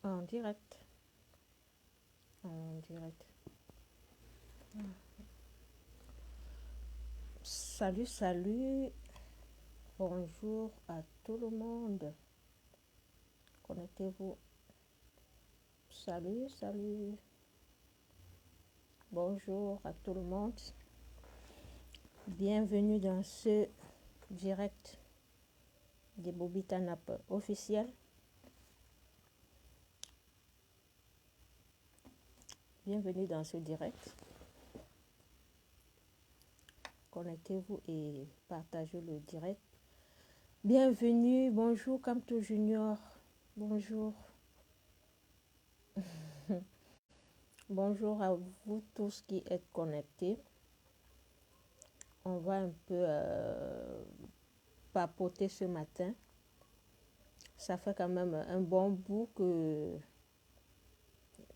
En direct. En direct. Salut, salut. Bonjour à tout le monde. Connectez-vous. Salut, salut. Bonjour à tout le monde. Bienvenue dans ce direct des Bobitanap officiel. Bienvenue dans ce direct. Connectez-vous et partagez le direct. Bienvenue, bonjour Camto Junior. Bonjour. Bonjour à vous tous qui êtes connectés. On va un peu papoter ce matin. Ça fait quand même un bon bout que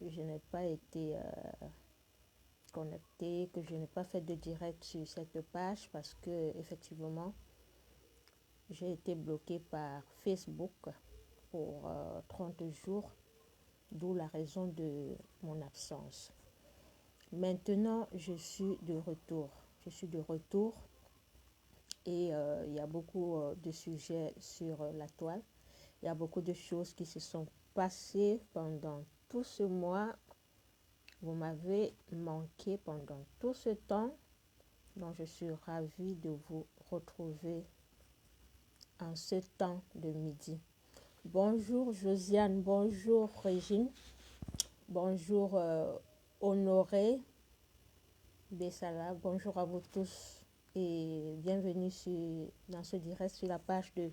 je n'ai pas été connectée, que je n'ai pas fait de direct sur cette page parce que effectivement j'ai été bloquée par Facebook pour 30 jours, d'où la raison de mon absence. Maintenant, je suis de retour. Je suis de retour et il y a beaucoup de sujets sur la toile. Il y a beaucoup de choses qui se sont passées pendant tout ce mois. Vous m'avez manqué pendant tout ce temps. Donc, je suis ravie de vous retrouver en ce temps de midi. Bonjour Josiane, bonjour Régine, bonjour Honoré Bessala, bonjour à vous tous et bienvenue dans ce direct sur la page de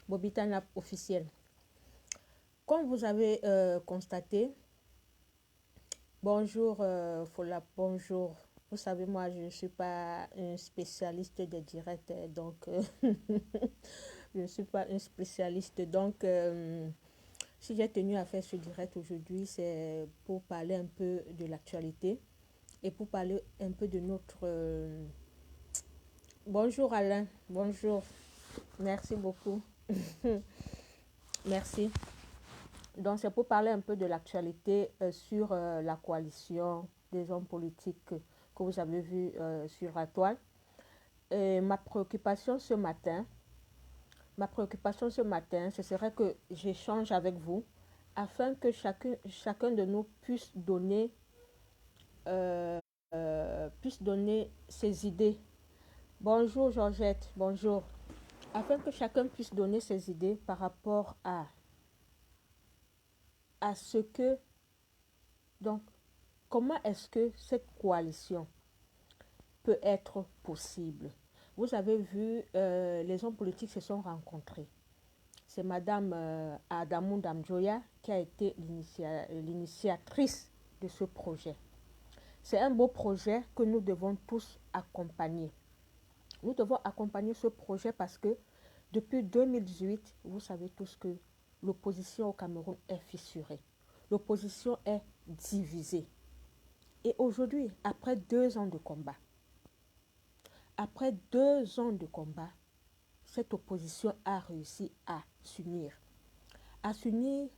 Bobitanap officiel. Comme vous avez constaté, bonjour Fola, bonjour. Vous savez, moi, je ne suis pas une spécialiste des directs, donc je ne suis pas une spécialiste. Donc, si j'ai tenu à faire ce direct aujourd'hui, c'est pour parler un peu de l'actualité et pour parler un peu de notre... Bonjour Alain, bonjour. Merci beaucoup. Merci. Donc, c'est pour parler un peu de l'actualité sur la coalition des hommes politiques que vous avez vu sur la toile. Et ma préoccupation ce matin, ce serait que j'échange avec vous afin que chacun de nous puisse donner ses idées. Bonjour Georgette, bonjour. Afin que chacun puisse donner ses idées par rapport à ce que... Donc, comment est-ce que cette coalition peut être possible? Vous avez vu, les hommes politiques se sont rencontrés. C'est Madame Adamou Damjoya qui a été l'initiatrice de ce projet. C'est un beau projet que nous devons tous accompagner. Nous devons accompagner ce projet parce que depuis 2018, vous savez tous que l'opposition au Cameroun est fissurée. L'opposition est divisée. Et aujourd'hui, après 2 ans de combat, cette opposition a réussi à s'unir. À s'unir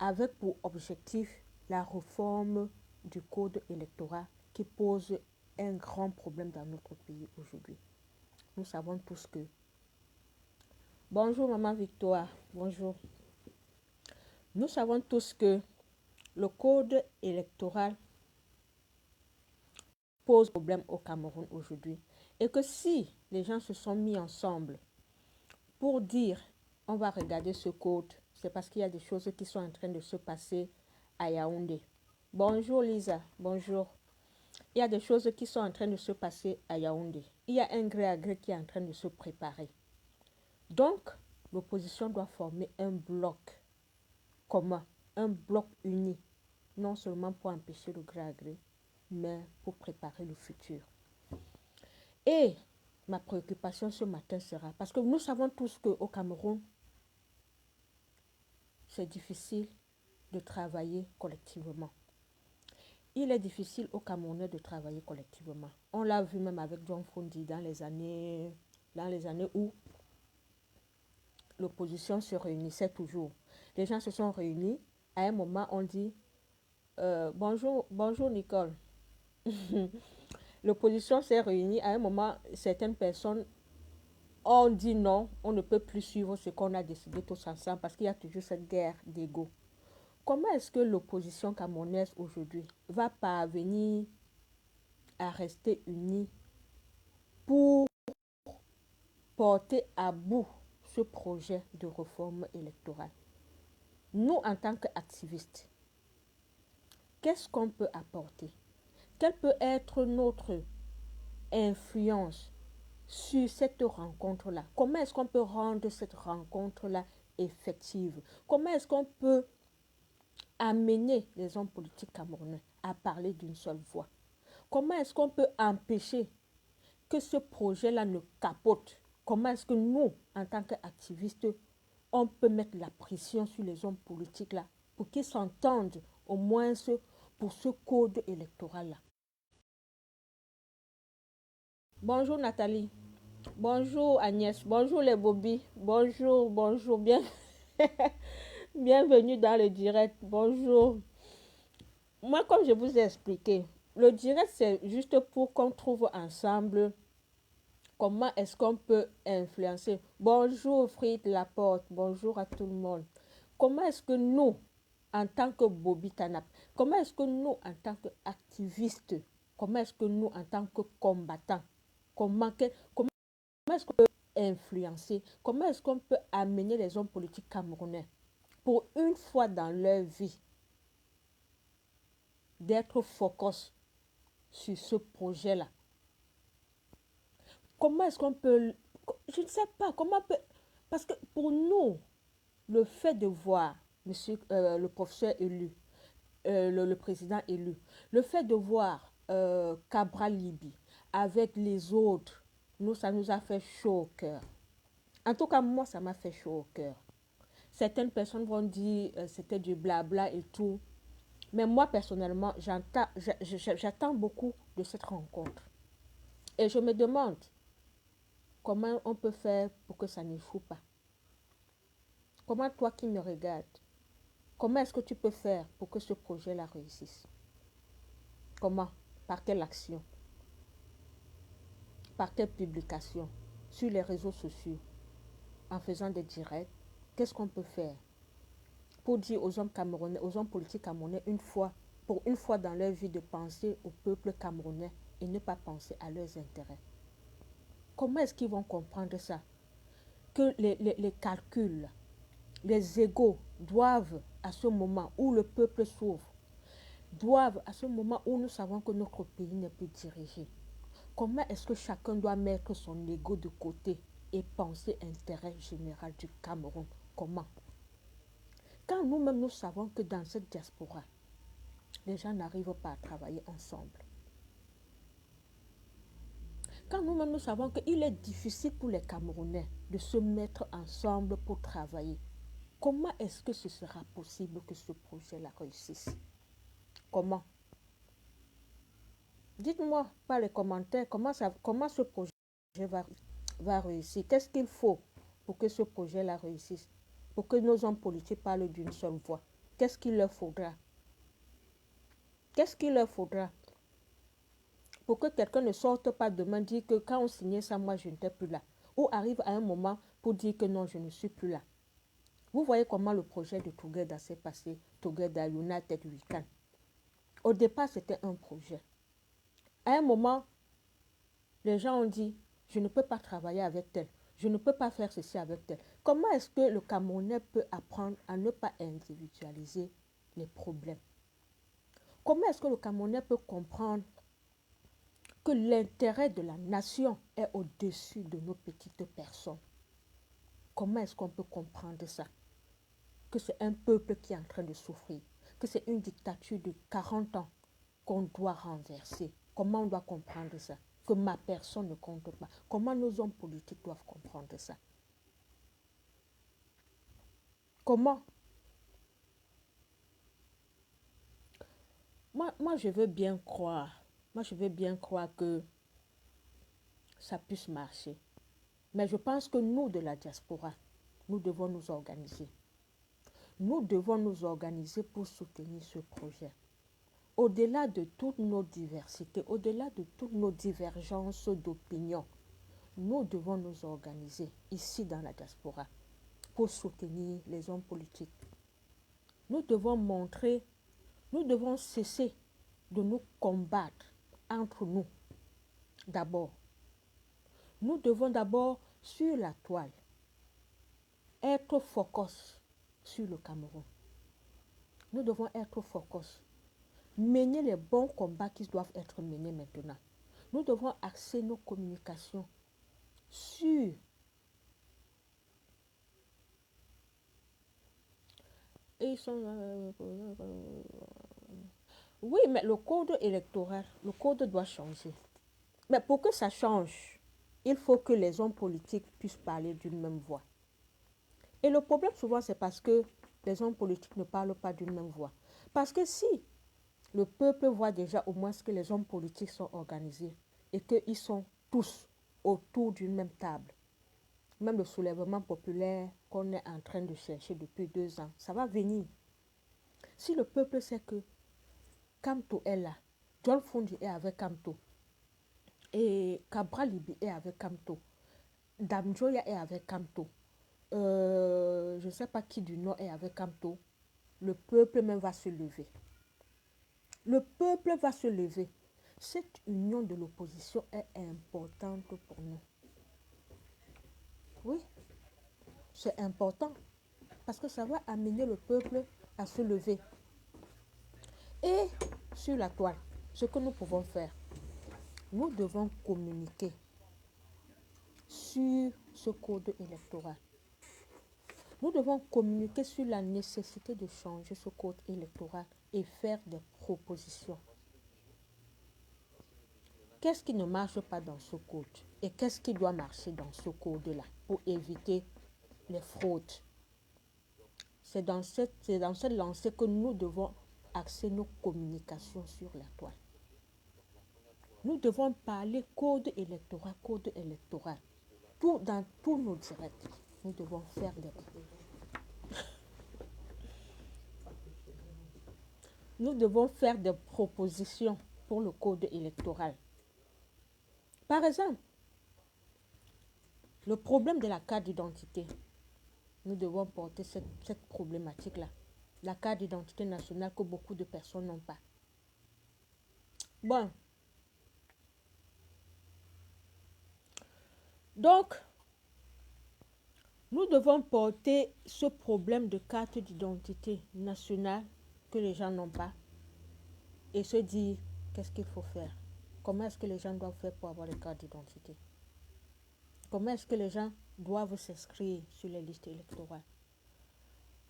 avec pour objectif la réforme du code électoral qui pose un grand problème dans notre pays aujourd'hui. Nous savons tous que... Bonjour Maman Victoire, bonjour. Nous savons tous que le code électoral pose problème au Cameroun aujourd'hui et que si les gens se sont mis ensemble pour dire on va regarder ce code, c'est parce qu'il y a des choses qui sont en train de se passer à Yaoundé. Bonjour Lisa, bonjour. Il y a des choses qui sont en train de se passer à Yaoundé. Il y a un gré à gré qui est en train de se préparer. Donc, l'opposition doit former un bloc commun, un bloc uni, non seulement pour empêcher le gré à gré, mais pour préparer le futur. Et ma préoccupation ce matin sera, parce que nous savons tous qu'au Cameroun, c'est difficile de travailler collectivement. Il est difficile aux Camerounais de travailler collectivement. On l'a vu même avec John Fundi dans les années où l'opposition se réunissait toujours. Les gens se sont réunis à un moment, on dit bonjour, bonjour Nicole. L'opposition s'est réunie. À un moment, certaines personnes ont dit non, on ne peut plus suivre ce qu'on a décidé tous ensemble parce qu'il y a toujours cette guerre d'ego. Comment est-ce que l'opposition camerounaise aujourd'hui va parvenir à rester unie pour porter à bout ce projet de réforme électorale? Nous, en tant qu'activistes, qu'est-ce qu'on peut apporter? Quelle peut être notre influence sur cette rencontre-là? Comment est-ce qu'on peut rendre cette rencontre-là effective? Comment est-ce qu'on peut amener les hommes politiques camerounais à parler d'une seule voix? Comment est-ce qu'on peut empêcher que ce projet-là ne capote? Comment est-ce que nous, en tant qu'activistes, on peut mettre la pression sur les hommes politiques-là pour qu'ils s'entendent au moins pour ce code électoral-là? Bonjour Nathalie. Bonjour Agnès. Bonjour les Bobby. Bonjour, bonjour. Bienvenue dans le direct. Bonjour. Moi, comme je vous ai expliqué, le direct, c'est juste pour qu'on trouve ensemble comment est-ce qu'on peut influencer. Bonjour Frit Laporte. Bonjour à tout le monde. Comment est-ce que nous, en tant que Bobby Tanap, comment est-ce que nous, en tant qu'activistes, comment est-ce que nous, en tant que combattants, comment est-ce qu'on peut influencer, comment est-ce qu'on peut amener les hommes politiques camerounais pour une fois dans leur vie d'être focus sur ce projet-là? Comment est-ce qu'on peut, je ne sais pas, comment peut, parce que pour nous, le fait de voir le professeur élu, le président élu, le fait de voir Cabral Libi avec les autres, nous, ça nous a fait chaud au cœur. En tout cas, moi, ça m'a fait chaud au cœur. Certaines personnes vont dire c'était du blabla et tout. Mais moi, personnellement, j'attends beaucoup de cette rencontre. Et je me demande comment on peut faire pour que ça n'échoue pas. Comment toi qui me regardes, comment est-ce que tu peux faire pour que ce projet-là réussisse? Comment? Par quelle action? Par quelle publication? Sur les réseaux sociaux? En faisant des directs? Qu'est-ce qu'on peut faire pour dire aux hommes camerounais, aux hommes politiques camerounais, pour une fois dans leur vie, de penser au peuple camerounais et ne pas penser à leurs intérêts? Comment est-ce qu'ils vont comprendre ça? Que les calculs, les égos doivent, à ce moment où le peuple s'ouvre, doivent, à ce moment où nous savons que notre pays n'est plus dirigé, comment est-ce que chacun doit mettre son ego de côté et penser l'intérêt général du Cameroun? Comment? Quand nous-mêmes nous savons que dans cette diaspora, les gens n'arrivent pas à travailler ensemble. Quand nous-mêmes nous savons qu'il est difficile pour les Camerounais de se mettre ensemble pour travailler, comment est-ce que ce sera possible que ce projet-là réussisse? Comment? Dites-moi par les commentaires comment ce projet va réussir. Qu'est-ce qu'il faut pour que ce projet-là réussisse? Pour que nos hommes politiques parlent d'une seule voix. Qu'est-ce qu'il leur faudra? Qu'est-ce qu'il leur faudra pour que quelqu'un ne sorte pas demain dire que quand on signait ça, moi je n'étais plus là. Ou arrive à un moment pour dire que non, je ne suis plus là. Vous voyez comment le projet de Together s'est passé, Together United We Can. Au départ, c'était un projet. À un moment, les gens ont dit, je ne peux pas travailler avec tel, je ne peux pas faire ceci avec tel. Comment est-ce que le Camerounais peut apprendre à ne pas individualiser les problèmes? Comment est-ce que le Camerounais peut comprendre que l'intérêt de la nation est au-dessus de nos petites personnes? Comment est-ce qu'on peut comprendre ça? Que c'est un peuple qui est en train de souffrir, que c'est une dictature de 40 ans qu'on doit renverser. Comment on doit comprendre ça? Que ma personne ne compte pas. Comment nos hommes politiques doivent comprendre ça? Comment? Moi, je veux bien croire. Moi, je veux bien croire que ça puisse marcher. Mais je pense que nous, de la diaspora, nous devons nous organiser. Nous devons nous organiser pour soutenir ce projet. Au-delà de toutes nos diversités, au-delà de toutes nos divergences d'opinion, nous devons nous organiser ici dans la diaspora pour soutenir les hommes politiques. Nous devons montrer, nous devons cesser de nous combattre entre nous. D'abord, nous devons d'abord sur la toile être focus sur le Cameroun. Nous devons être focus, mener les bons combats qui doivent être menés maintenant. Nous devons axer nos communications sur oui, mais le code électoral, le code doit changer. Mais pour que ça change, il faut que les hommes politiques puissent parler d'une même voix. Et le problème souvent, c'est parce que les hommes politiques ne parlent pas d'une même voix. Parce que si le peuple voit déjà au moins que les hommes politiques sont organisés et qu'ils sont tous autour d'une même table, même le soulèvement populaire qu'on est en train de chercher depuis 2 ans, ça va venir. Si le peuple sait que Kamto est là, John Fundi est avec Kamto, et Cabral Libi est avec Kamto, Damjoya est avec Kamto, je ne sais pas qui du Nord est avec Kamto, le peuple même va se lever. Le peuple va se lever. Cette union de l'opposition est importante pour nous. Oui, c'est important parce que ça va amener le peuple à se lever. Et sur la toile, ce que nous pouvons faire, nous devons communiquer sur ce code électoral. Nous devons communiquer sur la nécessité de changer ce code électoral et faire des propositions. Qu'est-ce qui ne marche pas dans ce code et qu'est-ce qui doit marcher dans ce code-là pour éviter les fraudes? C'est dans cette lancée que nous devons axer nos communications sur la toile. Nous devons parler code électoral. Dans tous nos directs, nous devons faire des propositions pour le code électoral. Par exemple, le problème de la carte d'identité. Nous devons porter cette problématique-là. La carte d'identité nationale que beaucoup de personnes n'ont pas. Bon. Donc, nous devons porter ce problème de carte d'identité nationale que les gens n'ont pas et se dire qu'est-ce qu'il faut faire. Comment est-ce que les gens doivent faire pour avoir les cartes d'identité? Comment est-ce que les gens doivent s'inscrire sur les listes électorales?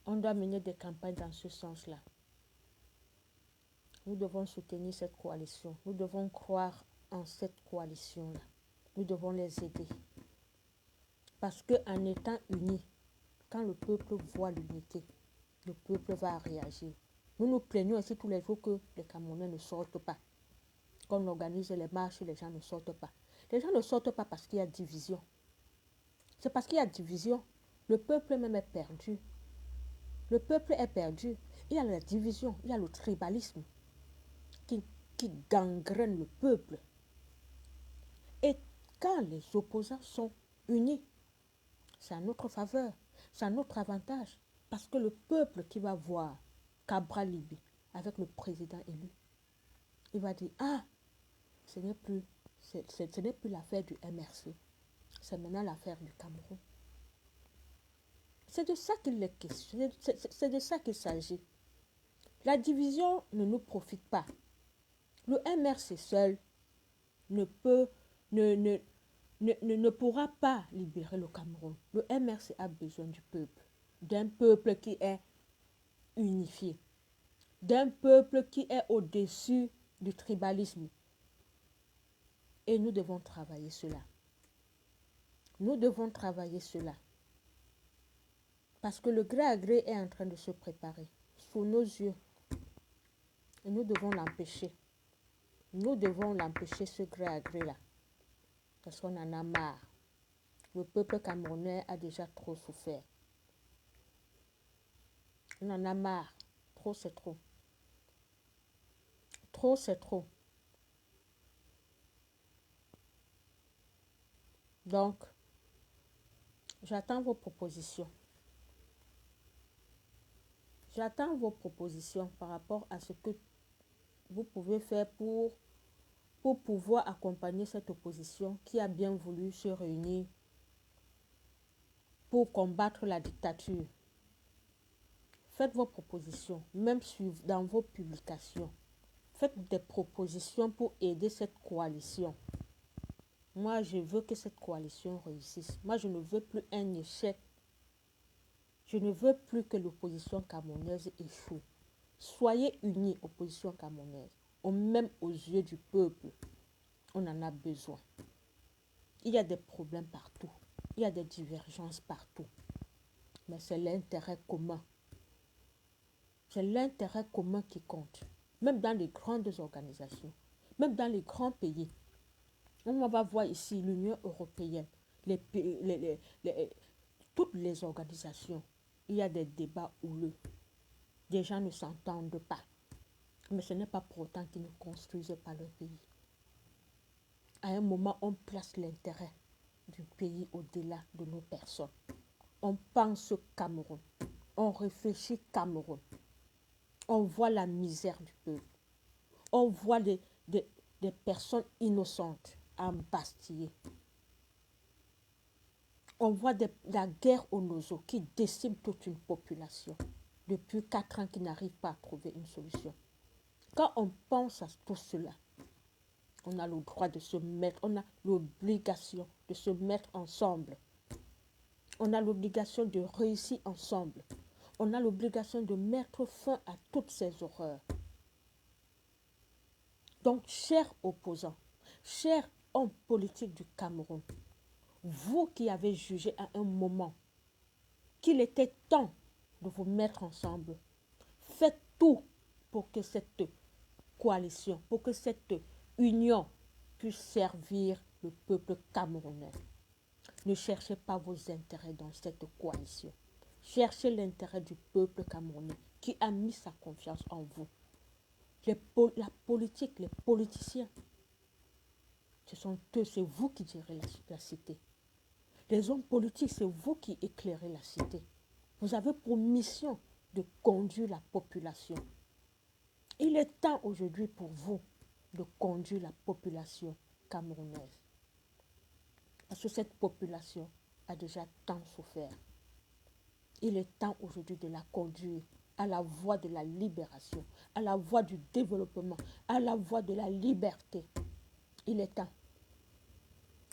On doit mener des campagnes dans ce sens-là. Nous devons soutenir cette coalition. Nous devons croire en cette coalition-là. Nous devons les aider. Parce qu'en étant unis, quand le peuple voit l'unité, le peuple va réagir. Nous nous plaignons aussi tous les jours que les Camerounais ne sortent pas. Quand on organise les marches, les gens ne sortent pas. Les gens ne sortent pas parce qu'il y a division. C'est parce qu'il y a division. Le peuple même est perdu. Le peuple est perdu. Il y a la division, il y a le tribalisme qui gangrène le peuple. Et quand les opposants sont unis, c'est à notre faveur, c'est à notre avantage. Parce que le peuple qui va voir Cabral Libi avec le président élu, il va dire, ah, ce n'est plus l'affaire du MRC, c'est maintenant l'affaire du Cameroun. C'est de ça qu'il est question, c'est de ça qu'il s'agit. La division ne nous profite pas. Le MRC seul ne pourra pas libérer le Cameroun. Le MRC a besoin du peuple, d'un peuple qui est unifié, d'un peuple qui est au-dessus du tribalisme. Et nous devons travailler cela. Nous devons travailler cela. Parce que le gré à gré est en train de se préparer sous nos yeux. Et nous devons l'empêcher. Nous devons l'empêcher, ce gré à gré-là. Parce qu'on en a marre. Le peuple camerounais a déjà trop souffert. On en a marre. Trop, c'est trop. Trop, c'est trop. Donc, j'attends vos propositions. J'attends vos propositions par rapport à ce que vous pouvez faire pour pouvoir accompagner cette opposition qui a bien voulu se réunir pour combattre la dictature. Faites vos propositions, même dans vos publications. Faites des propositions pour aider cette coalition. Moi, je veux que cette coalition réussisse. Moi, je ne veux plus un échec. Je ne veux plus que l'opposition camerounaise échoue. Soyez unis, opposition camerounaise. Même aux yeux du peuple, on en a besoin. Il y a des problèmes partout. Il y a des divergences partout. Mais c'est l'intérêt commun. C'est l'intérêt commun qui compte. Même dans les grandes organisations, même dans les grands pays. On va voir ici l'Union européenne, toutes les organisations. Il y a des débats houleux. Des gens ne s'entendent pas. Mais ce n'est pas pour autant qu'ils ne construisent pas leur pays. À un moment, on place l'intérêt du pays au-delà de nos personnes. On pense Cameroun. On réfléchit Cameroun. On voit la misère du peuple. On voit des personnes innocentes embastillées. On voit la guerre au Nozo qui décime toute une population depuis 4 ans qui n'arrive pas à trouver une solution. Quand on pense à tout cela, on a le droit de se mettre, on a l'obligation de se mettre ensemble. On a l'obligation de réussir ensemble. On a l'obligation de mettre fin à toutes ces horreurs. Donc, chers opposants, chers hommes politiques du Cameroun, vous qui avez jugé à un moment qu'il était temps de vous mettre ensemble, faites tout pour que cette coalition, pour que cette union puisse servir le peuple camerounais. Ne cherchez pas vos intérêts dans cette coalition. Cherchez l'intérêt du peuple camerounais qui a mis sa confiance en vous. La politique, les politiciens, ce sont eux, c'est vous qui direz la cité. Les hommes politiques, c'est vous qui éclairez la cité. Vous avez pour mission de conduire la population. Il est temps aujourd'hui pour vous de conduire la population camerounaise. Parce que cette population a déjà tant souffert. Il est temps aujourd'hui de la conduire à la voie de la libération, à la voie du développement, à la voie de la liberté. Il est temps.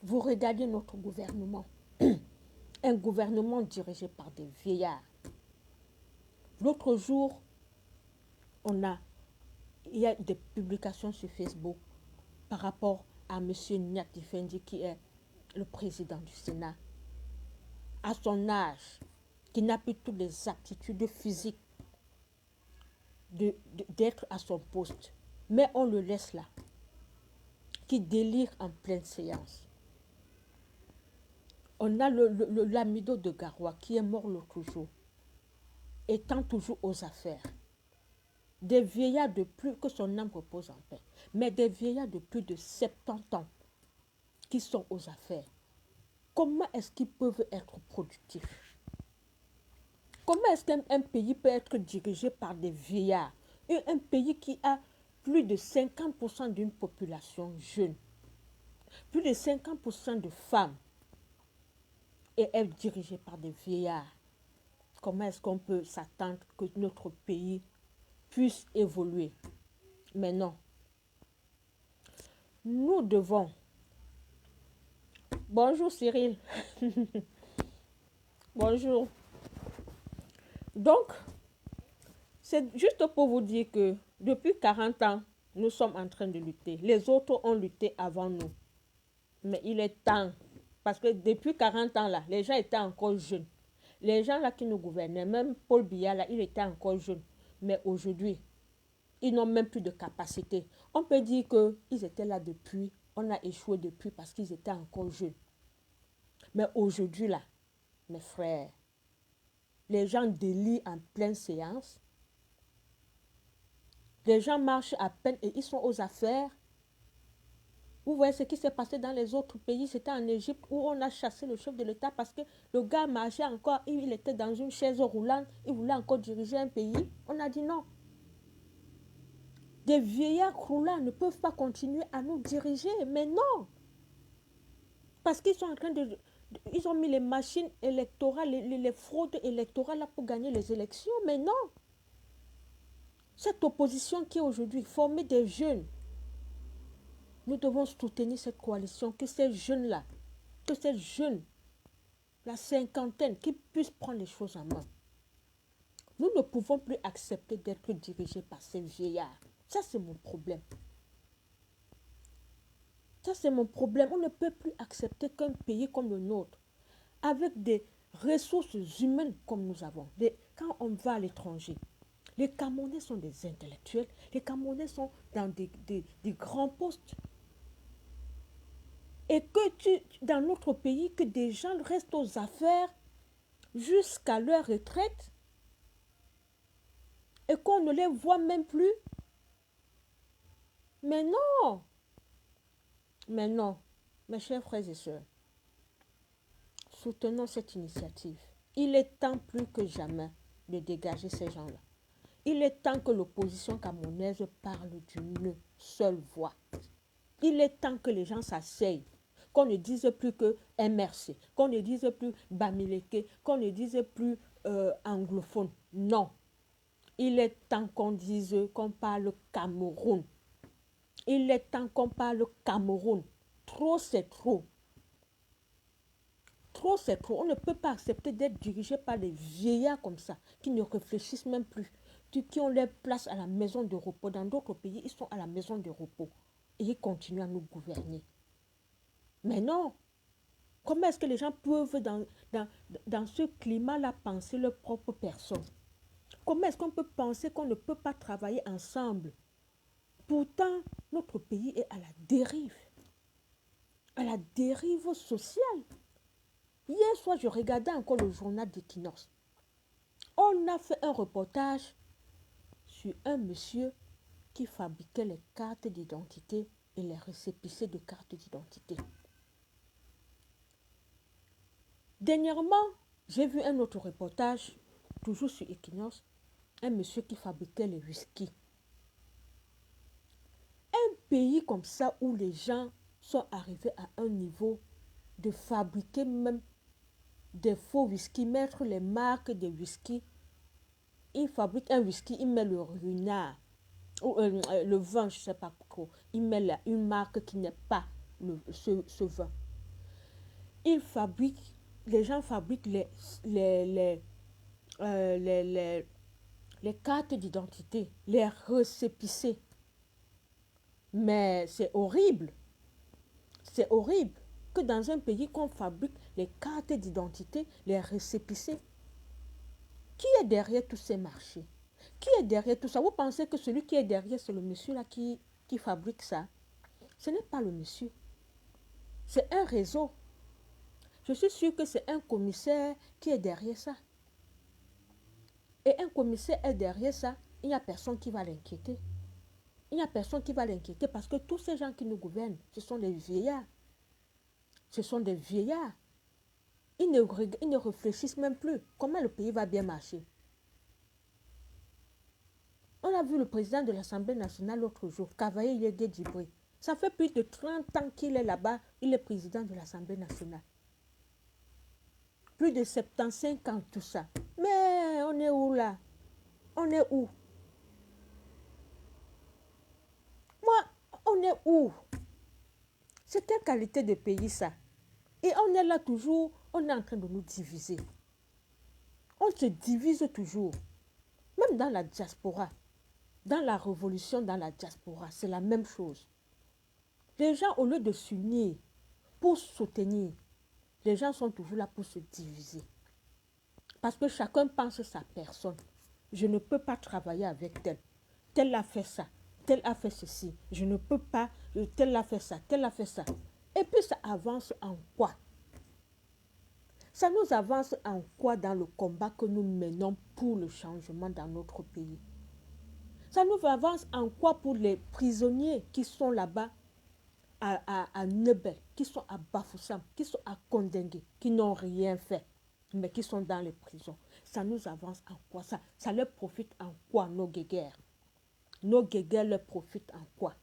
Vous regardez notre gouvernement, un gouvernement dirigé par des vieillards. L'autre jour, il y a des publications sur Facebook par rapport à M. Nyati Fendi qui est le président du Sénat. À son âge, qui n'a plus toutes les aptitudes physiques d'être à son poste. Mais on le laisse là, qui délire en pleine séance. On a l'amido de Garoua qui est mort l'autre jour, étant toujours aux affaires. Des vieillards de plus, que son âme repose en paix, mais des vieillards de plus de 70 ans qui sont aux affaires. Comment est-ce qu'ils peuvent être productifs? Comment est-ce qu'un pays peut être dirigé par des vieillards? Un pays qui a plus de 50% d'une population jeune, plus de 50% de femmes, et est dirigé par des vieillards. Comment est-ce qu'on peut s'attendre que notre pays puisse évoluer? Mais non. Nous devons... Bonjour Cyril. Bonjour. Donc, c'est juste pour vous dire que depuis 40 ans, nous sommes en train de lutter. Les autres ont lutté avant nous. Mais il est temps. Parce que depuis 40 ans, là, les gens étaient encore jeunes. Les gens là qui nous gouvernaient, même Paul Biya, là, il était encore jeune. Mais aujourd'hui, ils n'ont même plus de capacité. On peut dire qu'ils étaient là depuis, on a échoué depuis parce qu'ils étaient encore jeunes. Mais aujourd'hui, là, mes frères, les gens délient en pleine séance. Les gens marchent à peine et ils sont aux affaires. Vous voyez ce qui s'est passé dans les autres pays, c'était en Égypte où on a chassé le chef de l'État parce que le gars marchait encore, il était dans une chaise roulante, il voulait encore diriger un pays. On a dit non. Des vieillards roulants ne peuvent pas continuer à nous diriger, mais non. Parce qu'ils sont en train de... Ils ont mis les machines électorales, les fraudes électorales là pour gagner les élections, mais non. Cette opposition qui est aujourd'hui formée des jeunes, nous devons soutenir cette coalition, que ces jeunes-là, la cinquantaine, qui puissent prendre les choses en main. Nous ne pouvons plus accepter d'être dirigés par ces vieillards. Ça, c'est mon problème. Ça, c'est mon problème. On ne peut plus accepter qu'un pays comme le nôtre, avec des ressources humaines comme nous avons, quand on va à l'étranger, les Camerounais sont des intellectuels, les Camerounais sont dans des grands postes. Et que dans notre pays, que des gens restent aux affaires jusqu'à leur retraite et qu'on ne les voit même plus. Mais non, mes chers frères et sœurs, soutenons cette initiative. Il est temps plus que jamais de dégager ces gens-là. Il est temps que l'opposition camerounaise parle d'une seule voix. Il est temps que les gens s'asseyent, qu'on ne dise plus que MRC, qu'on ne dise plus Bamileke, qu'on ne dise plus anglophone. Non. Il est temps qu'on parle Cameroun. Il est temps qu'on parle Cameroun. Trop, c'est trop. Trop, c'est trop. On ne peut pas accepter d'être dirigé par des vieillards comme ça, qui ne réfléchissent même plus, qui ont leur place à la maison de repos. Dans d'autres pays, ils sont à la maison de repos. Et ils continuent à nous gouverner. Mais non. Comment est-ce que les gens peuvent, dans ce climat-là, penser leur propre personne? Comment est-ce qu'on peut penser qu'on ne peut pas travailler ensemble? Pourtant, notre pays est à la dérive sociale. Hier soir, je regardais encore le journal d'Equinox. On a fait un reportage sur un monsieur qui fabriquait les cartes d'identité et les récépissés de cartes d'identité. Dernièrement, j'ai vu un autre reportage, toujours sur Equinox, un monsieur qui fabriquait les whisky. Un pays comme ça où les gens sont arrivés à un niveau de fabriquer même des faux whisky, mettre les marques des whisky. Il fabrique un whisky, il met le runard, ou le vin, je ne sais pas quoi. Il met là une marque qui n'est pas ce vin. Les gens fabriquent les cartes d'identité, les récépissés. Mais c'est horrible. C'est horrible que dans un pays qu'on fabrique les cartes d'identité, les récépissés. Qui est derrière tous ces marchés? Qui est derrière tout ça? Vous pensez que celui qui est derrière, c'est le monsieur là qui fabrique ça? Ce n'est pas le monsieur. C'est un réseau. Je suis sûre que c'est un commissaire qui est derrière ça. Et un commissaire est derrière ça, il n'y a personne qui va l'inquiéter. Il n'y a personne qui va l'inquiéter parce que tous ces gens qui nous gouvernent, ce sont des vieillards. Ce sont des vieillards. Ils ne réfléchissent même plus. Comment le pays va bien marcher? On a vu le président de l'Assemblée nationale l'autre jour, Cavaillé Yégué Djibril. Ça fait plus de 30 ans qu'il est là-bas, il est président de l'Assemblée nationale. Plus de 75 ans, tout ça. Mais on est où là? On est où? Moi, on est où? C'est quelle qualité de pays ça? Et on est là toujours, on est en train de nous diviser. On se divise toujours. Même dans la diaspora. Dans la révolution, dans la diaspora, c'est la même chose. Les gens, au lieu de s'unir pour soutenir, les gens sont toujours là pour se diviser. Parce que chacun pense sa personne. Je ne peux pas travailler avec tel. Tel a fait ça. Tel a fait ceci. Je ne peux pas. Tel a fait ça. Tel a fait ça. Et puis ça avance en quoi? Ça nous avance en quoi dans le combat que nous menons pour le changement dans notre pays? Ça nous avance en quoi pour les prisonniers qui sont là-bas à Nebel, qui sont à Bafoussam, qui sont à Kondengui, qui n'ont rien fait, mais qui sont dans les prisons? Ça nous avance en quoi? Ça leur profite en quoi, nos guéguerres? Nos guéguerres leur profitent en quoi?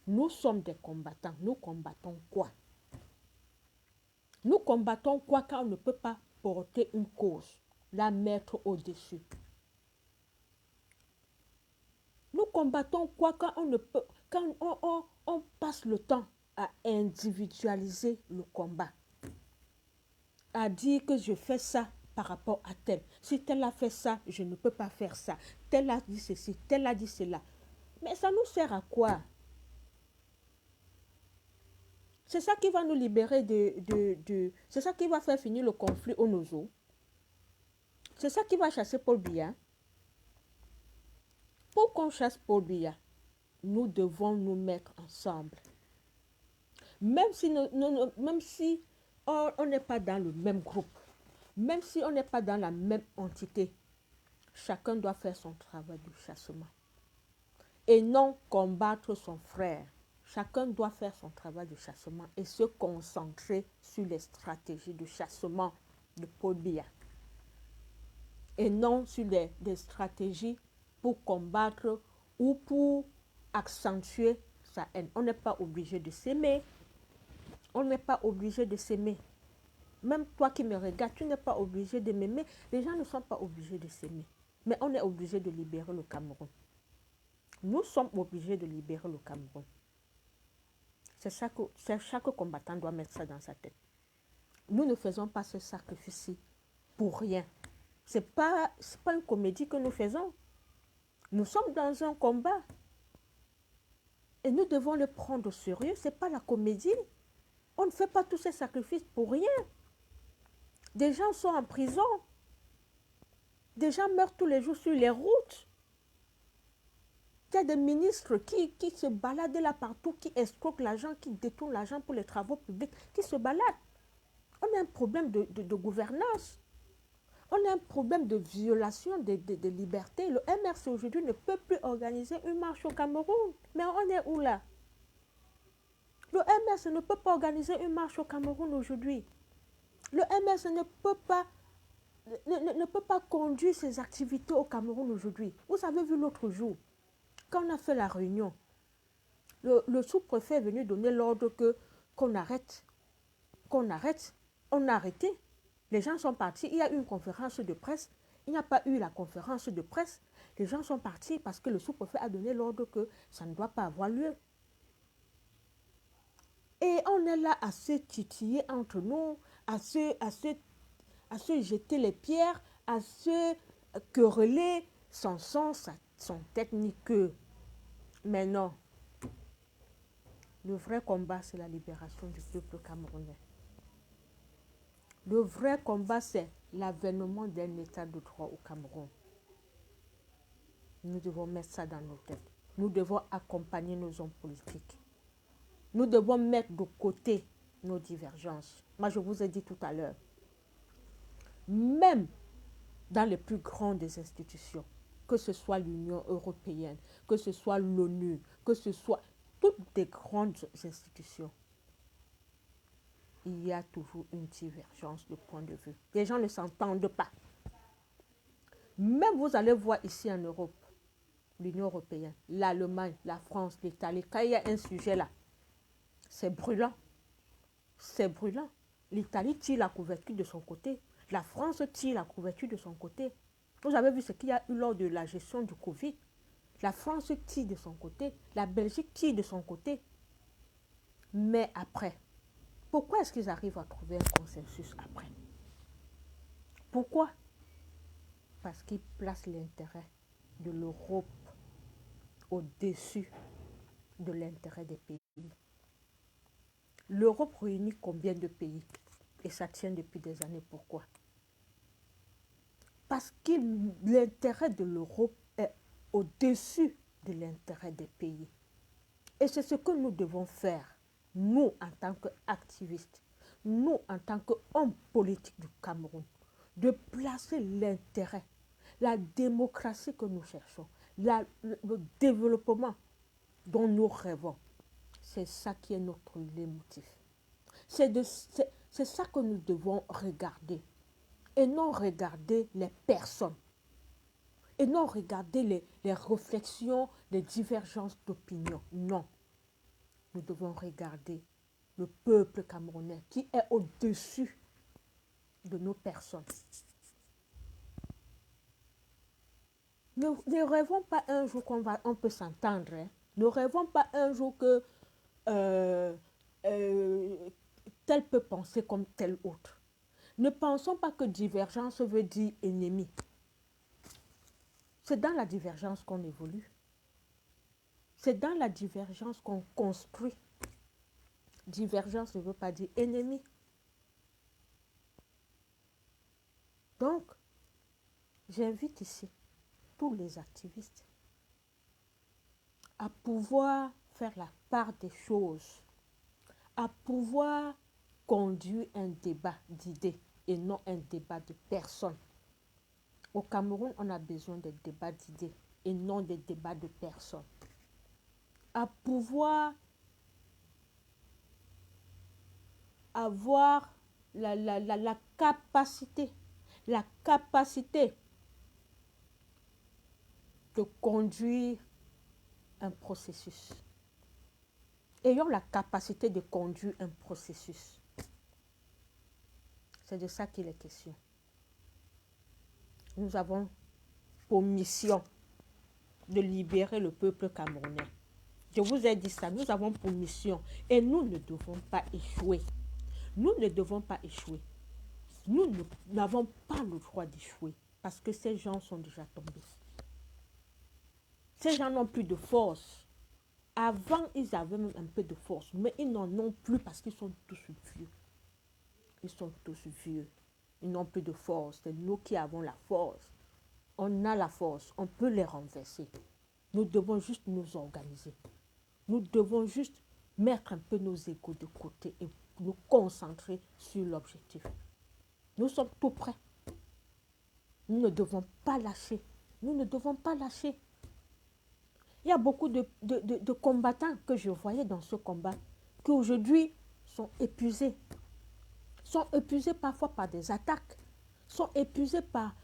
Nous sommes des combattants. Nous combattons quoi? Nous combattons quoi quand on ne peut pas porter une cause, la mettre au-dessus? Nous combattons quoi quand on ne peut, quand on passe le temps à individualiser le combat, à dire que je fais ça par rapport à tel. Si tel a fait ça, je ne peux pas faire ça. Tel a dit ceci, tel a dit cela. Mais ça nous sert à quoi? C'est ça qui va nous libérer c'est ça qui va faire finir le conflit au Nozo. C'est ça qui va chasser Paul Biya. Pour qu'on chasse Paul Biya, nous devons nous mettre ensemble. Même si, même si on n'est pas dans le même groupe, même si on n'est pas dans la même entité, chacun doit faire son travail de chassement. Et non combattre son frère. Chacun doit faire son travail de chassement et se concentrer sur les stratégies de chassement de Paul Biya. Et non sur des stratégies pour combattre ou pour accentuer sa haine. On n'est pas obligé de s'aimer. On n'est pas obligé de s'aimer. Même toi qui me regardes, tu n'es pas obligé de m'aimer. Les gens ne sont pas obligés de s'aimer. Mais on est obligé de libérer le Cameroun. Nous sommes obligés de libérer le Cameroun. C'est ça que chaque combattant doit mettre ça dans sa tête. Nous ne faisons pas ce sacrifice pour rien. Ce n'est pas une comédie que nous faisons. Nous sommes dans un combat. Et nous devons le prendre au sérieux. Ce n'est pas la comédie. On ne fait pas tous ces sacrifices pour rien. Des gens sont en prison. Des gens meurent tous les jours sur les routes. Il y a des ministres qui se baladent là partout, qui escroquent l'argent, qui détournent l'argent pour les travaux publics, qui se baladent. On a un problème de gouvernance. On a un problème de violation des libertés. Le MRC aujourd'hui ne peut plus organiser une marche au Cameroun. Mais on est où là? Le MRC ne peut pas organiser une marche au Cameroun aujourd'hui. Le MRC ne peut pas conduire ses activités au Cameroun aujourd'hui. Vous avez vu l'autre jour, quand on a fait la réunion, le sous-préfet est venu donner l'ordre qu'on arrête. On a arrêté. Les gens sont partis. Il y a eu une conférence de presse. Il n'y a pas eu la conférence de presse. Les gens sont partis parce que le sous-préfet a donné l'ordre que ça ne doit pas avoir lieu. Et on est là à se titiller entre nous, à se jeter les pierres, à se quereller sans sens, sans tête ni queue. Mais non. Le vrai combat, c'est la libération du peuple camerounais. Le vrai combat, c'est l'avènement d'un état de droit au Cameroun. Nous devons mettre ça dans nos têtes. Nous devons accompagner nos hommes politiques. Nous devons mettre de côté nos divergences. Moi, je vous ai dit tout à l'heure, même dans les plus grandes des institutions, que ce soit l'Union européenne, que ce soit l'ONU, que ce soit toutes les grandes institutions, il y a toujours une divergence de point de vue. Les gens ne s'entendent pas. Même vous allez voir ici en Europe, l'Union européenne, l'Allemagne, la France, l'Italie, quand il y a un sujet là, c'est brûlant. C'est brûlant. L'Italie tire la couverture de son côté. La France tire la couverture de son côté. Vous avez vu ce qu'il y a eu lors de la gestion du Covid. La France tire de son côté. La Belgique tire de son côté. Mais après, pourquoi est-ce qu'ils arrivent à trouver un consensus après? Pourquoi? Parce qu'ils placent l'intérêt de l'Europe au-dessus de l'intérêt des pays. L'Europe réunit combien de pays? Et ça tient depuis des années. Pourquoi? Parce que l'intérêt de l'Europe est au-dessus de l'intérêt des pays. Et c'est ce que nous devons faire, nous, en tant qu'activistes. nous, en tant qu'hommes politiques du Cameroun, de placer l'intérêt, la démocratie que nous cherchons, le développement dont nous rêvons. C'est ça qui est notre leitmotiv. C'est ça que nous devons regarder. Et non regarder les personnes. Et non regarder les réflexions, les divergences d'opinion. Non. Nous devons regarder le peuple camerounais qui est au-dessus de nos personnes. Ne rêvons pas un jour on peut s'entendre. Hein. Ne rêvons pas un jour que euh, tel peut penser comme tel autre. Ne pensons pas que divergence veut dire ennemi. C'est dans la divergence qu'on évolue. C'est dans la divergence qu'on construit. Divergence ne veut pas dire ennemi. Donc, j'invite ici tous les activistes à pouvoir faire la part des choses, à pouvoir conduire un débat d'idées et non un débat de personnes. Au Cameroun, on a besoin de débats d'idées et non des débats de personnes. À pouvoir avoir la capacité de conduire un processus. Ayons la capacité de conduire un processus. C'est de ça qu'il est question. Nous avons pour mission de libérer le peuple camerounais. Je vous ai dit ça, nous avons pour mission et nous ne devons pas échouer. Nous ne devons pas échouer. Nous n'avons pas le droit d'échouer parce que ces gens sont déjà tombés. Ces gens n'ont plus de force. Avant, ils avaient même un peu de force, mais ils n'en ont plus parce qu'ils sont tous vieux. Ils sont tous vieux. Ils n'ont plus de force. C'est nous qui avons la force. On a la force. On peut les renverser. Nous devons juste nous organiser. Nous devons juste mettre un peu nos égos de côté et nous concentrer sur l'objectif. Nous sommes tout prêts. Nous ne devons pas lâcher. Nous ne devons pas lâcher. Il y a beaucoup de combattants que je voyais dans ce combat qui aujourd'hui sont épuisés. Sont épuisés parfois par des attaques. Sont épuisés par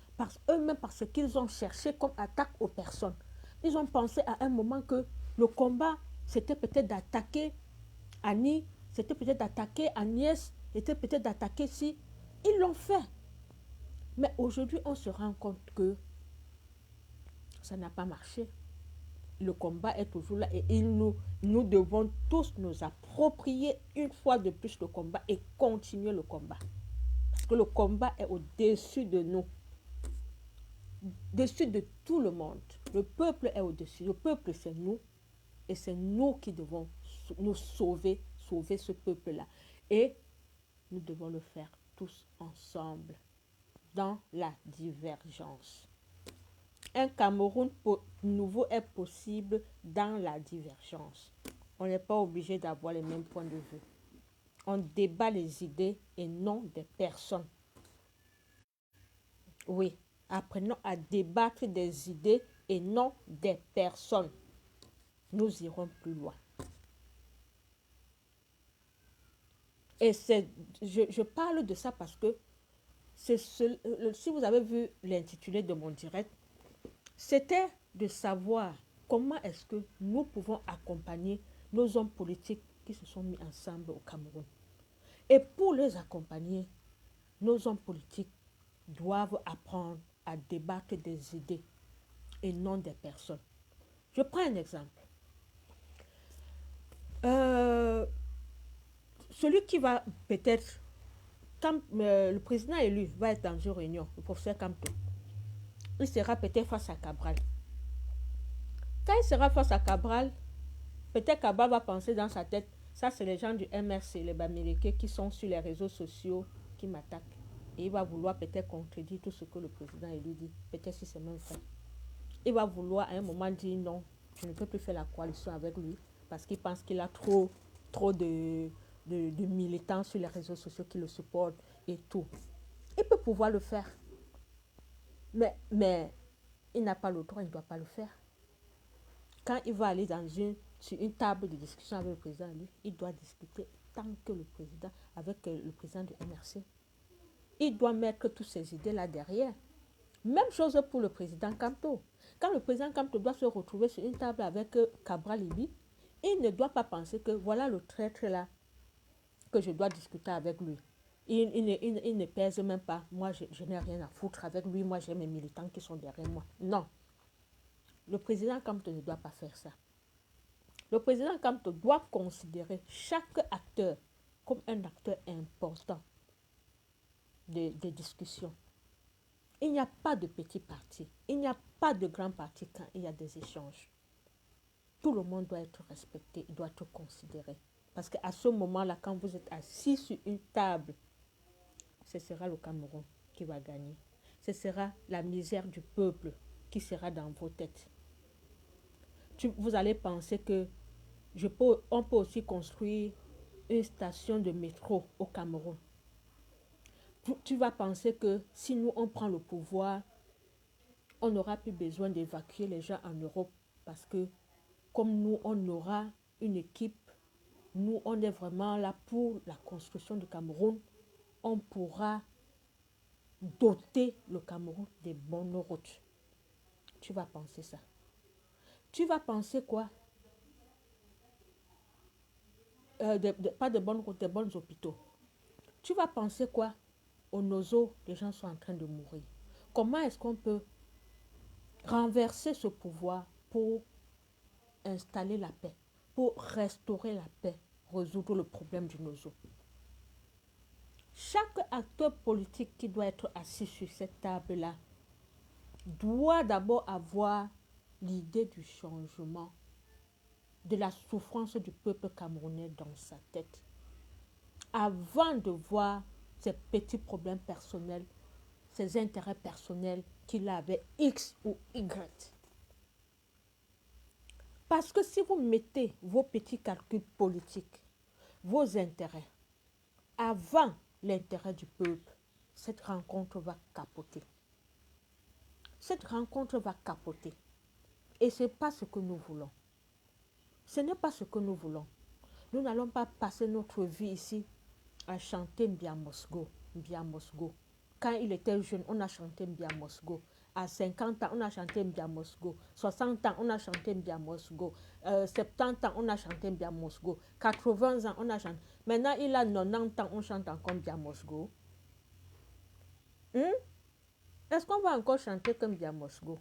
eux-mêmes parce qu'ils ont cherché comme attaque aux personnes. Ils ont pensé à un moment que le combat, c'était peut-être d'attaquer Annie, c'était peut-être d'attaquer Agnès, c'était peut-être d'attaquer si. Ils l'ont fait. Mais aujourd'hui, on se rend compte que ça n'a pas marché. Le combat est toujours là et nous devons tous nous approprier une fois de plus le combat et continuer le combat. Parce que le combat est au-dessus de nous. Au-dessus de tout le monde. Le peuple est au-dessus. Le peuple, c'est nous. Et c'est nous qui devons nous sauver ce peuple-là. Et nous devons le faire tous ensemble, dans la divergence. Un Cameroun nouveau est possible dans la divergence. On n'est pas obligé d'avoir les mêmes points de vue. On débat les idées et non des personnes. Oui, apprenons à débattre des idées et non des personnes. Nous irons plus loin. Et je parle de ça parce que si vous avez vu l'intitulé de mon direct, c'était de savoir comment est-ce que nous pouvons accompagner nos hommes politiques qui se sont mis ensemble au Cameroun. Et pour les accompagner, nos hommes politiques doivent apprendre à débattre des idées et non des personnes. Je prends un exemple. Celui qui va peut-être, quand le président élu va être dans une réunion, le professeur Kamto, il sera peut-être face à Cabral. Quand il sera face à Cabral, peut-être Cabral va penser dans sa tête, ça c'est les gens du MRC, les Bamileke qui sont sur les réseaux sociaux, qui m'attaquent. Et il va vouloir peut-être contredire tout ce que le président élu dit, peut-être si c'est même vrai. Il va vouloir à un moment dire non, je ne peux plus faire la coalition avec lui, parce qu'il pense qu'il a trop de de militants sur les réseaux sociaux qui le supportent et tout. Il peut pouvoir le faire. Mais il n'a pas le droit, il ne doit pas le faire. Quand il va aller sur une table de discussion avec le président, lui, il doit discuter tant que le président, avec le président du MRC. Il doit mettre toutes ces idées-là derrière. Même chose pour le président Kamto. Quand le président Kamto doit se retrouver sur une table avec Cabral Libi, il ne doit pas penser que voilà le traître là que je dois discuter avec lui. Il ne pèse même pas. Moi, je n'ai rien à foutre avec lui. Moi, j'ai mes militants qui sont derrière moi. Non. Le président Kamto ne doit pas faire ça. Le président Kamto doit considérer chaque acteur comme un acteur important de discussion. Il n'y a pas de petits partis. Il n'y a pas de grands partis quand il y a des échanges. Tout le monde doit être respecté, il doit être considéré. Parce qu'à ce moment-là, quand vous êtes assis sur une table, ce sera le Cameroun qui va gagner. Ce sera la misère du peuple qui sera dans vos têtes. Vous allez penser que on peut aussi construire une station de métro au Cameroun. Tu vas penser que si nous, on prend le pouvoir, on n'aura plus besoin d'évacuer les gens en Europe parce que comme nous, on aura une équipe, nous, on est vraiment là pour la construction du Cameroun, on pourra doter le Cameroun des bonnes routes. Tu vas penser ça. Tu vas penser quoi? Pas de bonnes routes, de bons hôpitaux. Tu vas penser quoi? Au Nozo, les gens sont en train de mourir. Comment est-ce qu'on peut renverser ce pouvoir pour installer la paix, pour restaurer la paix, résoudre le problème du Nozo? Chaque acteur politique qui doit être assis sur cette table-là doit d'abord avoir l'idée du changement, de la souffrance du peuple camerounais dans sa tête, avant de voir ses petits problèmes personnels, ses intérêts personnels qu'il a avec X ou Y. Parce que si vous mettez vos petits calculs politiques, vos intérêts, avant l'intérêt du peuple, cette rencontre va capoter. Cette rencontre va capoter. Et ce n'est pas ce que nous voulons. Ce n'est pas ce que nous voulons. Nous n'allons pas passer notre vie ici à chanter Mbia Mosgo. Mbia Mosgo. Quand il était jeune, on a chanté Mbia Mosgo. À 50 ans, on a chanté Mbia Mosgo. 60 ans, on a chanté Mbia Mosgo. 70 ans, on a chanté Mbia Mosgo. 80 ans, on a chanté. Maintenant, il a 90 ans, on chante encore Mbia Mosgo. Est-ce qu'on va encore chanter comme Mbia Mosgo?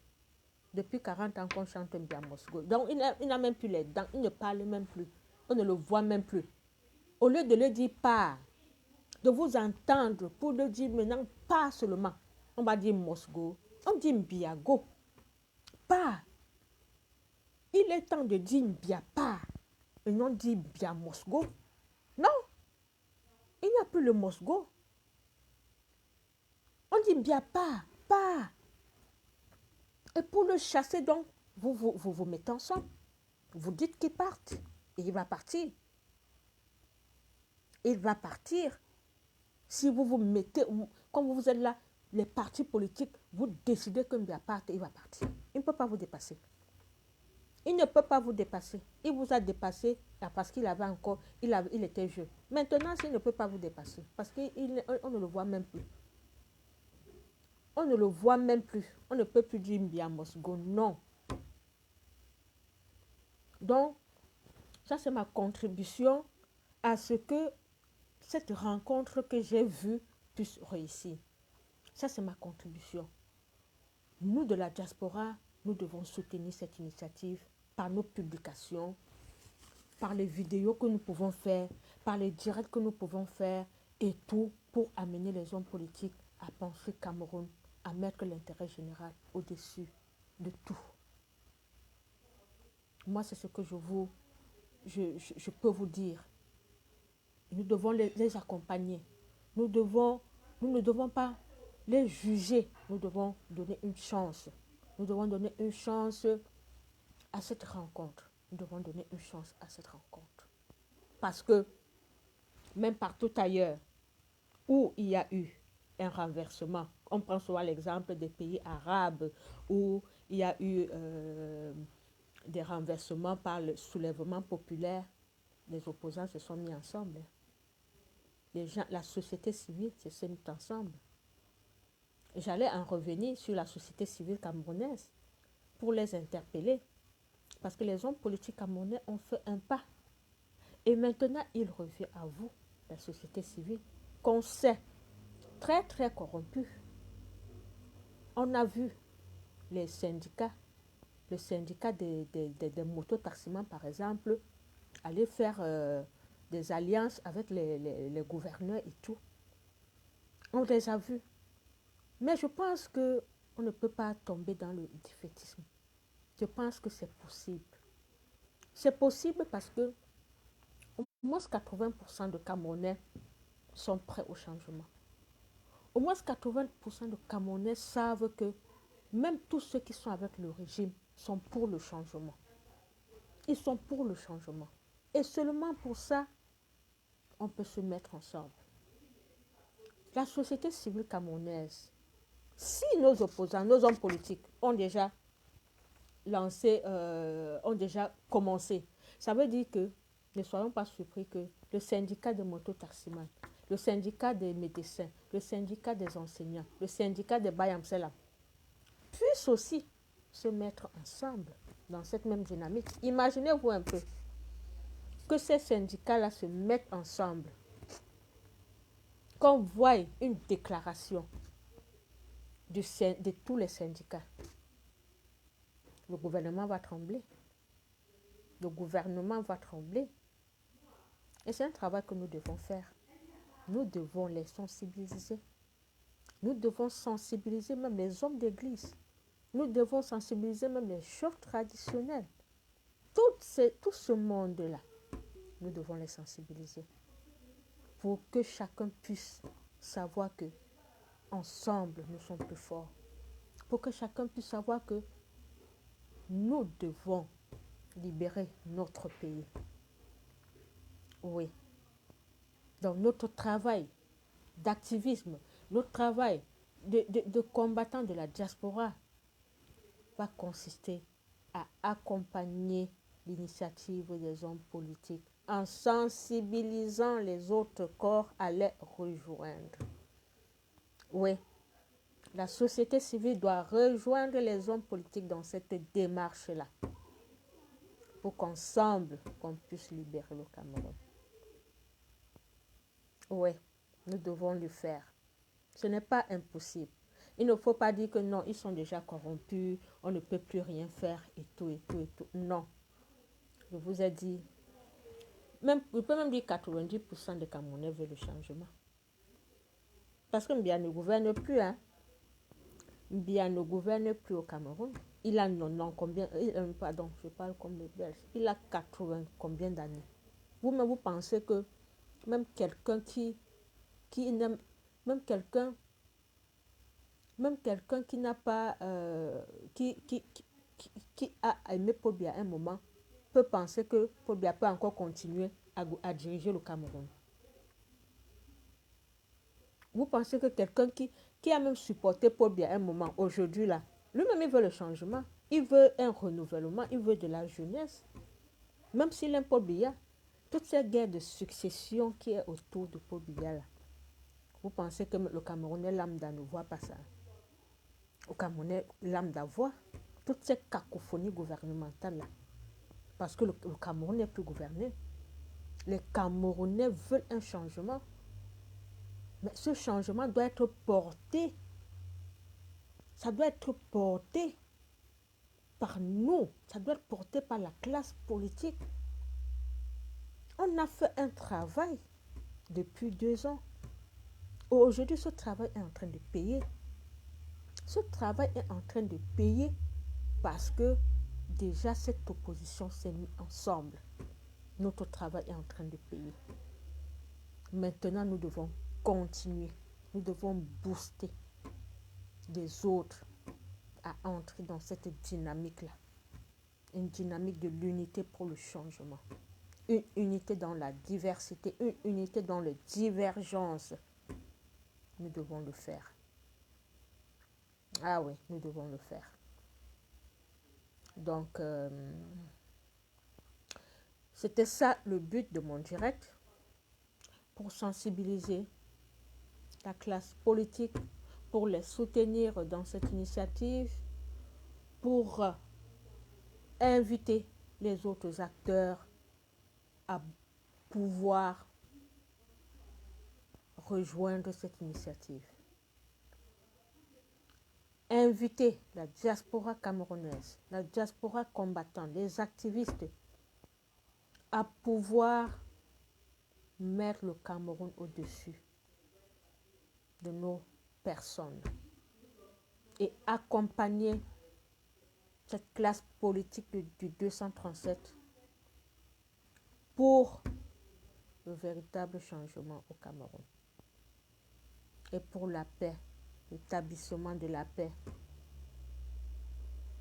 Depuis 40 ans qu'on chante Mbia Mosgo. Donc, il n'a même plus les dents. Il ne parle même plus. On ne le voit même plus. Au lieu de le dire pas, de vous entendre pour le dire maintenant pas seulement. On va dire Mosgo. On dit Mbiago. Pas. Il est temps de dire Mbia pas. Et non dit Mbia Mosgo. Non. Il n'y a plus le Mosgo. On dit Mbia pas. Pas. Et pour le chasser, donc, vous mettez ensemble. Vous dites qu'il parte. Et il va partir. Il va partir. Si vous vous mettez, comme vous êtes là, les partis politiques, vous décidez que Mbia parte, il va partir. Il ne peut pas vous dépasser. Il ne peut pas vous dépasser. Il vous a dépassé parce qu'il avait encore, il était jeune. Maintenant, il ne peut pas vous dépasser parce qu'on ne le voit même plus. On ne le voit même plus. On ne peut plus dire Mbia Mosgo. Non. Donc, ça c'est ma contribution à ce que cette rencontre que j'ai vue puisse réussir. Ça c'est ma contribution. Nous de la diaspora, nous devons soutenir cette initiative par nos publications, par les vidéos que nous pouvons faire, par les directs que nous pouvons faire et tout pour amener les hommes politiques à penser Cameroun, à mettre l'intérêt général au-dessus de tout. Moi, c'est ce que je peux vous dire. Nous devons les accompagner. Nous ne devons pas les juger. Nous devons donner une chance. Nous devons donner une chance à cette rencontre. Nous devons donner une chance à cette rencontre. Parce que même partout ailleurs, où il y a eu un renversement. On prend souvent l'exemple des pays arabes où il y a eu des renversements par le soulèvement populaire. Les opposants se sont mis ensemble. Les gens, la société civile s'est mise ensemble. J'allais en revenir sur la société civile camerounaise pour les interpeller. Parce que les hommes politiques camerounais ont fait un pas. Et maintenant, il revient à vous, la société civile, qu'on sait très très corrompue. On a vu les syndicats, le syndicat des mototaximans par exemple, aller faire des alliances avec les gouverneurs et tout. On les a vus. Mais je pense qu'on ne peut pas tomber dans le défaitisme. Je pense que c'est possible. C'est possible parce que au moins 80% de Camerounais sont prêts au changement. Au moins 80% de Camerounais savent que même tous ceux qui sont avec le régime sont pour le changement. Ils sont pour le changement. Et seulement pour ça, on peut se mettre ensemble. La société civile camerounaise, si nos opposants, nos hommes politiques ont déjà lancé, ont déjà commencé, ça veut dire que ne soyons pas surpris que le syndicat des mototaximans, le syndicat des médecins, le syndicat des enseignants, le syndicat des Bayamsela puissent aussi se mettre ensemble dans cette même dynamique. Imaginez-vous un peu que ces syndicats-là se mettent ensemble, qu'on voit une déclaration de tous les syndicats. Le gouvernement va trembler. Le gouvernement va trembler. Et c'est un travail que nous devons faire. Nous devons les sensibiliser. Nous devons sensibiliser même les hommes d'église. Nous devons sensibiliser même les chefs traditionnels. Tout ce monde-là, nous devons les sensibiliser pour que chacun puisse savoir que ensemble nous sommes plus forts. Pour que chacun puisse savoir que nous devons libérer notre pays. Oui. Donc notre travail d'activisme, notre travail de combattant de la diaspora va consister à accompagner l'initiative des hommes politiques en sensibilisant les autres corps à les rejoindre. Oui, la société civile doit rejoindre les hommes politiques dans cette démarche-là pour qu'ensemble, on puisse libérer le Cameroun. Oui, nous devons le faire. Ce n'est pas impossible. Il ne faut pas dire que non, ils sont déjà corrompus, on ne peut plus rien faire et tout, et tout, et tout. Non. Je vous ai dit, je peux même dire 90% des Camerounais veulent le changement. Parce que Mbia ne gouverne plus, hein. Mbia ne gouverne plus au Cameroun. Il a combien, pardon, je parle comme les Belges. Il a 80 combien d'années. Vous-même, vous pensez que même quelqu'un qui n'aime, même quelqu'un qui n'a pas, qui a aimé Paul Biya à un moment, peut penser que Paul Biya peut encore continuer à diriger le Cameroun. Vous pensez que quelqu'un qui a même supporté Paul Biya à un moment, aujourd'hui là, lui-même il veut le changement, il veut un renouvellement, il veut de la jeunesse. Même s'il aime Paul Biya, toute cette guerre de succession qui est autour de Paul Biya là, vous pensez que le Camerounais lambda ne voit pas ça? Au Camerounais lambda voit toute cette cacophonie gouvernementale là. Parce que le Cameroun n'est plus gouverné. Les Camerounais veulent un changement. Mais ce changement doit être porté. Ça doit être porté par nous. Ça doit être porté par la classe politique. On a fait un travail depuis 2 ans. Aujourd'hui, ce travail est en train de payer. Ce travail est en train de payer parce que déjà cette opposition s'est mise ensemble. Notre travail est en train de payer. Maintenant, nous devons continuer. Nous devons booster les autres à entrer dans cette dynamique-là. Une dynamique de l'unité pour le changement. une unité dans la diversité, une unité dans les divergences. Nous devons le faire. Ah oui, nous devons le faire. Donc, c'était ça le but de mon direct, pour sensibiliser la classe politique, pour les soutenir dans cette initiative, pour inviter les autres acteurs à pouvoir rejoindre cette initiative. Inviter la diaspora camerounaise, la diaspora combattante, les activistes à pouvoir mettre le Cameroun au-dessus de nos personnes et accompagner cette classe politique du 237 pour le véritable changement au Cameroun et pour la paix, l'établissement de la paix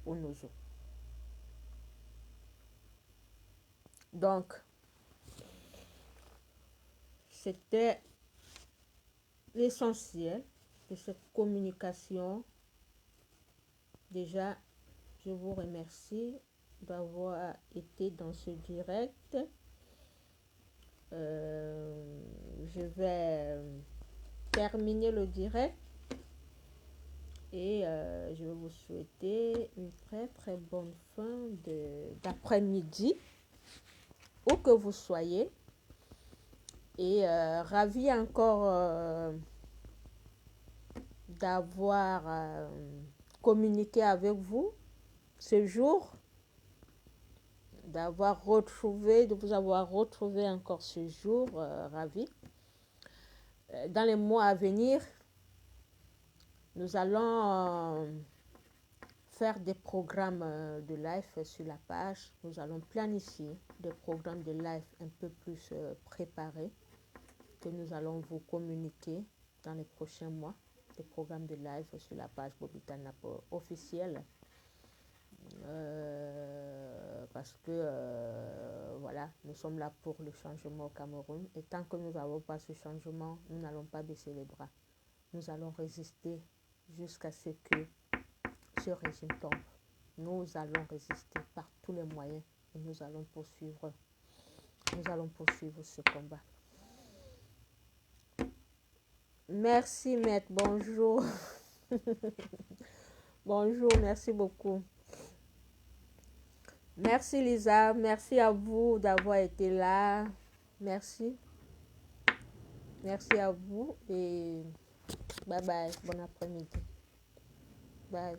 au Nozo. Donc, c'était l'essentiel de cette communication. Déjà, je vous remercie d'avoir été dans ce direct. Je vais terminer le direct et je vais vous souhaiter une très très bonne fin d'après-midi où que vous soyez et ravi encore d'avoir communiqué avec vous ce jour, de vous avoir retrouvé encore ce jour, ravi. Dans les mois à venir, nous allons faire des programmes de live sur la page. Nous allons planifier des programmes de live un peu plus préparés que nous allons vous communiquer dans les prochains mois. Des programmes de live sur la page Bobita Napo officielle. Parce que voilà, nous sommes là pour le changement au Cameroun et tant que nous n'avons pas ce changement, nous n'allons pas baisser les bras. Nous allons résister jusqu'à ce que ce régime tombe. Nous allons résister par tous les moyens et nous allons poursuivre ce combat. Merci maître, bonjour. Bonjour, merci beaucoup. Merci Lisa, merci à vous d'avoir été là. Merci. Merci à vous et bye bye, bon après-midi. Bye.